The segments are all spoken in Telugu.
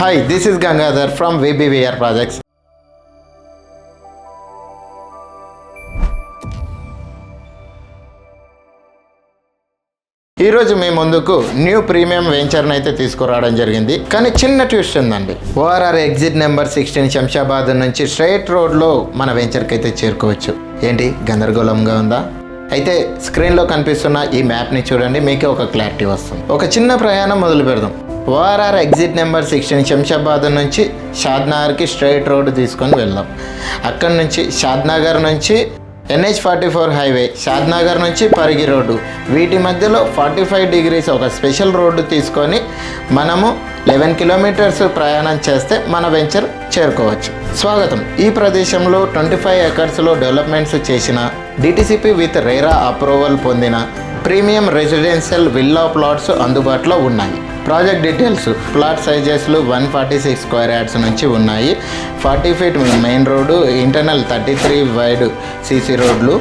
Hi, this is Gangadhar from VBVR Projects. ఈరోజు మీ ముందుకు న్యూ ప్రీమియం వెంచర్ని అయితే తీసుకురావడం జరిగింది. కానీ చిన్న ట్విస్ట్ ఉందండి. ఓఆర్ఆర్ ఎగ్జిట్ నెంబర్ 16 శంషాబాద్ నుంచి స్ట్రైట్ రోడ్లో మన వెంచర్కి అయితే చేరుకోవచ్చు. ఏంటి గందరగోళంగా ఉందా? అయితే స్క్రీన్లో కనిపిస్తున్న ఈ మ్యాప్ని చూడండి, మీకే ఒక క్లారిటీ వస్తుంది. ఒక చిన్న ప్రయాణం మొదలు పెడదాం. ఓఆర్ఆర్ ఎగ్జిట్ నెంబర్ 16 శంషాబాద్ నుంచి షాద్నగర్కి స్ట్రైట్ రోడ్డు తీసుకొని వెళ్దాం. అక్కడి నుంచి షాద్నగర్ నుంచి NH44 హైవే, షాద్నగర్ నుంచి పరిగి రోడ్డు, వీటి మధ్యలో 45 డిగ్రీస్ ఒక స్పెషల్ రోడ్డు తీసుకొని మనము 11 కిలోమీటర్స్ ప్రయాణం చేస్తే మన వెంచర్ చేరుకోవచ్చు. స్వాగతం. ఈ ప్రదేశంలో 25 ఎకర్స్లో డెవలప్మెంట్స్ చేసిన DTCP విత్ రేరా అప్రూవల్ పొందిన ప్రీమియం రెసిడెన్షియల్ విల్లా ప్లాట్స్ అందుబాటులో ఉన్నాయి. ప్రాజెక్ట్ డీటెయిల్స్: ప్లాట్ సైజెస్లు 146 స్క్వేర్ యార్డ్స్ నుంచి ఉన్నాయి. 40 feet main road, internal 33 wide CC రోడ్లు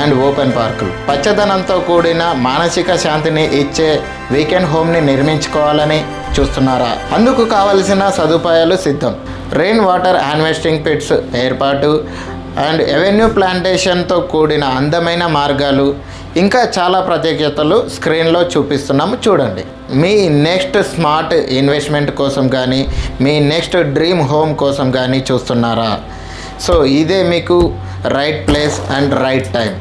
అండ్ ఓపెన్ పార్కులు. పచ్చదనంతో కూడిన మానసిక శాంతిని ఇచ్చే వీకెండ్ హోమ్ని నిర్మించుకోవాలని చూస్తున్నారా? అందుకు కావలసిన సదుపాయాలు సిద్ధం. రెయిన్ వాటర్ హార్వెస్టింగ్ పిట్స్ ఏర్పాటు అండ్ ఎవెన్యూ ప్లాంటేషన్తో కూడిన అందమైన మార్గాలు, ఇంకా చాలా ప్రత్యేకతలు స్క్రీన్లో చూపిస్తున్నాము, చూడండి. మీ నెక్స్ట్ స్మార్ట్ ఇన్వెస్ట్మెంట్ కోసం కానీ, మీ నెక్స్ట్ డ్రీమ్ హోమ్ కోసం కానీ చూస్తున్నారా? సో ఇదే మీకు right place and right time.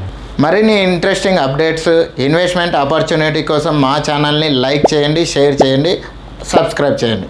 మరిన్ని ఇంట్రెస్టింగ్ అప్డేట్స్, ఇన్వెస్ట్మెంట్ ఆపర్చునిటీ కోసం మా ఛానల్ని లైక్ చేయండి, షేర్ చేయండి, సబ్స్క్రైబ్ చేయండి.